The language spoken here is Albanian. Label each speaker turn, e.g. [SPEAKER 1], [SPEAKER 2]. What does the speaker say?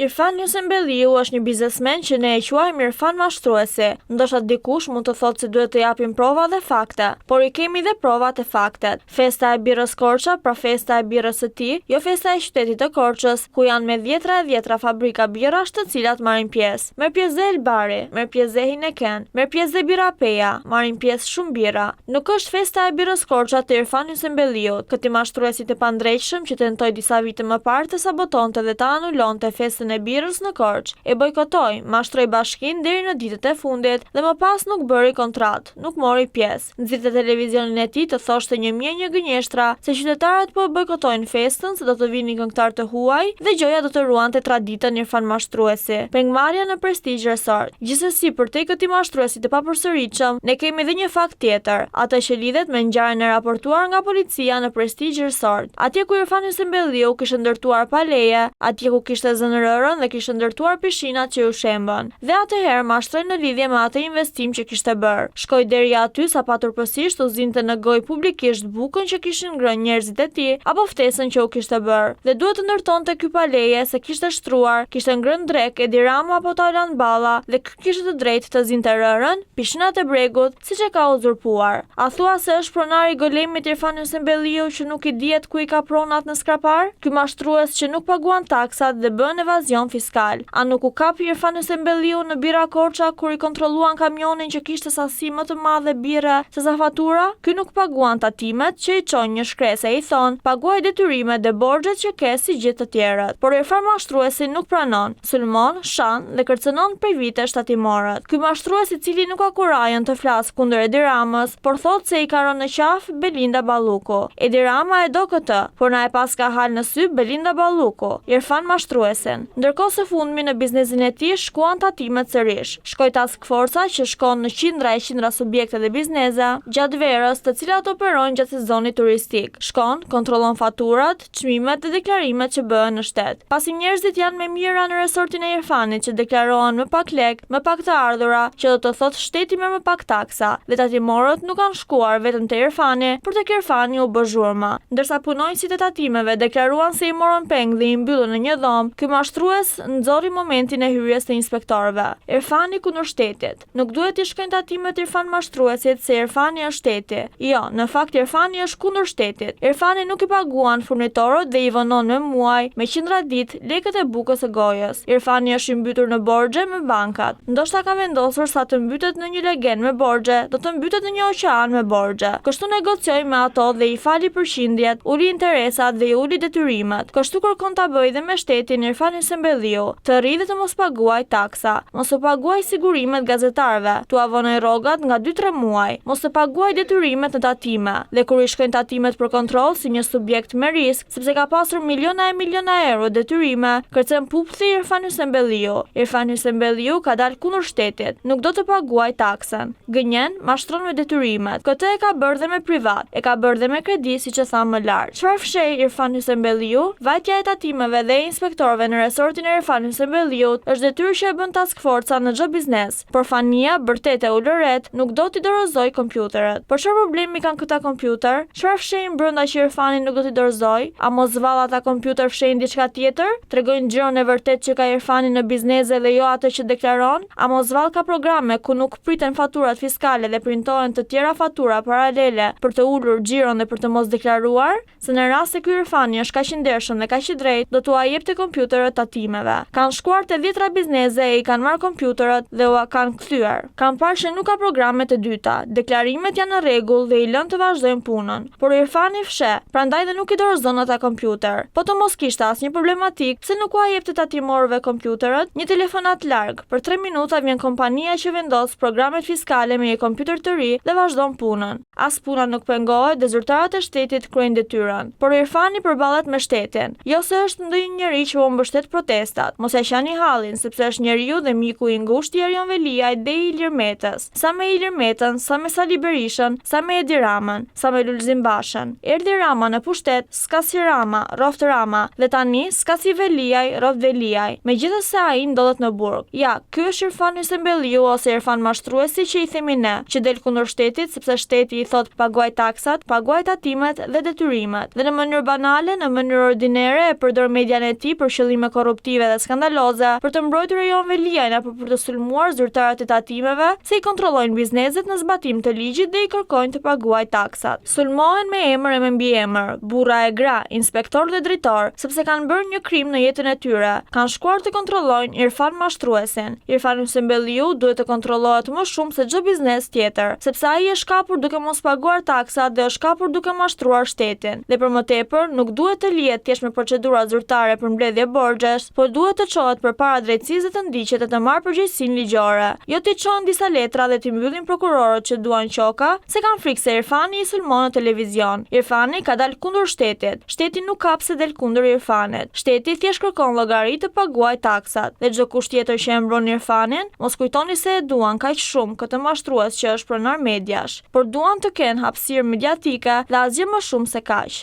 [SPEAKER 1] Irfan Ysembelliu është një biznesmen që ne e quajmë Irfan mashtruesi. Ndoshta dikush mund të thotë se duhet të japim prova dhe fakte, por i kemi dhe provat e faktet. Festa e birrës Korça, pra festa e birrës së tij, jo festa e qytetit të Korçës, ku janë me dhjetra fabrika birrash të cilat marrin pjesë. Merr pjesë dhe Elbari, merr pjesë dhe Heineken, merr pjesë dhe Birra Peja, marrin pjesë shumë birra. Nuk është festa e birrës Korça të Irfan Ysembelliut, këtij mashtruesi të pandrejshëm që tentoi disa vite më parë të sabotonte dhe të anulonte festën e birrës në Korçë, e bojkotoi, mashtroi bashkinë deri në ditët e fundit dhe më pas nuk bëri kontratë, nuk mori pjesë. Nxirrte televizionin e tij të thoshte një gënjeshtra se qytetarët po bojkotojnë festën, se do të vinin këngëtar të huaj dhe gjoja do të ruante traditën Irfan mashtruesi. Pengmarrja në Prestige Resort. Gjithsesi, për te këtij mashtruesi të papërsëritshëm, ne kemi edhe një fakt tjetër, atë që lidhet me ngjarjen e raportuar nga policia në Prestige Resort. Atje ku Irfan Ysembelliu kishte ndërtuar pa leje, atje ku kishte zënë dhe kishte ndërtuar pishinat që u shembën. Dhe atëherë mashtroi në lidhje me atë investim që kishte bërë. Shkoi deri aty sa paturpësisht u zinte në gojë publikisht bukën që kishin ngrënë njerëzit e tij apo ftesën që u kishte bërë. Dhe duhet të ndërtonte ky pa leje se kishte shtruar, kishte ngrënë drek Edi Rama apo Taylan Balla dhe ky kishte të drejtë të zinte rërën, pishinat e bregut, siç e ka uzurpuar. A thua se është pronar i golemit Irfan Ysembelliu që nuk i dihet ku i ka pronat në skrapar? Ky mashtrues që nuk paguan taksat dhe bën evazion fiskal. A nuk u kapi Irfan Ysembelliu në Birra Korça kur i kontrolluan kamionin që kishte sasi më të madhe birre se sa fatura? Ky nuk paguan tatimet që i çon një shkresë, i thon, paguaj detyrimet dhe borxhet që ke si gjithë të tjerët. Por Irfan mashtruesi nuk pranon, sulmon, shan dhe kërcënon prej vitesh tatimorët. Ky mashtrues i cili nuk ka kurajën të flas kundër Edi Ramës, por thotë se i ka rënë në qafë Belinda Balluku. Edi Rama e do këtë, por na e pas ka hal në sy Belinda Balluku. Irfan mashtruesin. Ndërkohë së fundmi në biznesin e tij shkuan tatimet sërish. Shkoi task forca që shkon në qindra subjekte dhe biznese gjatë verës, të cilat operojnë gjatë sezonit turistik. Shkon, kontrollon faturat, çmimet dhe deklarimet që bëhen në shtet. Pasi njerëzit janë me mira në resortin e Irfanit që deklarohen më pak lek, më pak të ardhura, që do të thotë shteti merr më pak taksa, dhe tatimorët nuk kanë shkuar vetëm te Irfani, por tek Irfani u bë zhurma. Ndërsa punonjësit e tatimeve deklaruan se i morën peng dhe i mbyllën në një dhomë, ky mashtrues nxorri momentin e hyrjes të inspektorëve. Irfani kundër shtetit. Nuk duhet i shkojnë tatimet Irfan mashtruesit se Irfani është shteti. Jo, në fakt Irfani është kundër shtetit. Irfani nuk i paguan furnitorët dhe i vënon me muaj, me qindra ditë, lekët e bukës së gojës. Irfani është i mbytur në borxhe me bankat. Ndoshta ka vendosur sa të mbytet në një legend me borxhe, do të mbytet në një oqean me borxhe. Kështu negocioi me ato dhe i fali përqindjet, uli interesat dhe i uli detyrimet. Kështu kërkon ta bëjë dhe me shtetin Irfan Ysembelliu, të rri dhe të mos paguaj taksa, mos të paguaj sigurimet gazetarëve, tu avonoj rrogat nga 2-3 muaj, mos të paguaj detyrimet në tatime, dhe kur i shkojnë tatimet për kontroll si një subjekt me risk, sepse ka pasur miliona e miliona euro detyrime, kërcen pupthi Irfan Ysembelliu. Irfan Ysembelliu ka dalë kundër shtetit, nuk do të paguaj taksën. Gënjen, mashtron me detyrimet. Këtë e ka bërë dhe me privat, e ka bërë dhe me kredi, siç e tha më lart. Çfarë fshej Irfan Ysembelliu? Vajtja e tatimeve dhe inspektorëve në resortin e Irfan Ysembelliut është detyrë që e bën task forca në çdo biznes. Por Fania, bërtet e ulëret, nuk do t'i dorëzoj kompjuteret. Por çfarë problemi kanë këta kompjuter? Çfarë fshehin brenda që Irfani nuk do t'i dorëzoj? A mos valla ata kompjuter fshehin diçka tjetër? Tregojnë gjën e vërtet që ka Irfani në biznese dhe jo atë që deklaron? A mos vall ka programe ku nuk priten faturat fiskale dhe printohen të tjera fatura paralele për të ulur xhiron dhe për të mos deklaruar? Se në rast se ky Irfani është kaq i ndershëm dhe kaq i drejtë, do t'ua jepte kompjuterët tatimeve. Kanë shkuar te 10 biznese e i kanë marrë kompjuterët dhe ua kanë kthyer. Kanë parë se nuk ka programe të dyta. Deklarimet janë në rregull dhe i lën të vazhdojnë punën. Por Irfani fshe, prandaj dhe nuk i dorëzon ata kompjuter. Po të mos kishte asnjë problematik, pse nuk ua jepte tatimorëve kompjuterët? Një telefonat larg. Për 3 minuta vjen kompania që vendos programet fiskale me një kompjuter të ri dhe vazhdon punën. As puna nuk pengohet dhe zyrtarët e shtetit kryejnë detyrën. Por Irfani përballet me shtetin. Jo se është ndonjë njerëz që u mbështet protestat. Mos e qani hallin, sepse është njeriu dhe miku i ngushtë i Erion Veliaj dhe i Ilir Metës. Sa me Ilir Metën, sa me Sali Berishën, sa me Edi Ramën, sa me Lulzim Bashën. Erdhi Rama në pushtet, s'ka si Rama, roft Rama, dhe tani s'ka si Veliaj, roft Veliaj. Megjithëse ai ndodhet në burg. Ja, ky është Irfan Ysembelliu ose Irfan mashtruesi që i themi ne, që del kundër shtetit sepse shteti i thot paguaj taksat, paguaj tatimet dhe detyrimet. Dhe në mënyrë banale, në mënyrë ordinere e përdor median e tij për qëllime korruptive korruptive dhe skandaloze për të mbrojtur rajoneve liajn apo për të sulmuar zyrtarët e tatimeve se i kontrollojnë bizneset në zbatim të ligjit dhe i kërkojnë të paguajë taksat. Sulmohen me emër e me mbiemër, burra e gra, inspektor dhe dritor, sepse kanë bërë një krim në jetën e tyre. Kanë shkuar të kontrollojnë Irfan mashtruesin. Irfan Ysembelliu duhet të kontrollohet më shumë se çdo biznes tjetër, sepse ai është shkapur duke mos paguar taksat dhe është shkapur duke mashtruar shtetin. Dhe për më tepër, nuk duhet të lihet thjesht me procedura zyrtare për mbledhje borxhesh, por duhet të çohet përpara drejtësisë dhe të ndiqet e të marrë përgjegjësinë ligjore. Jo të çohen disa letra dhe të mbyllin prokurorët që duan qoka, se kanë frikë se Irfani i sulmon në televizion. Irfani ka dalë kundër shtetit. Shteti nuk ka pse del kundër Irfanit. Shteti thjesht kërkon llogari të paguajë taksat. Dhe çdo kusht tjetër që e mbron Irfanin, mos kujtoni se e duan kaq shumë këtë mashtrues që është pronar mediash, por duan të kenë hapësirë mediatike dhe asgjë më shumë se kaq.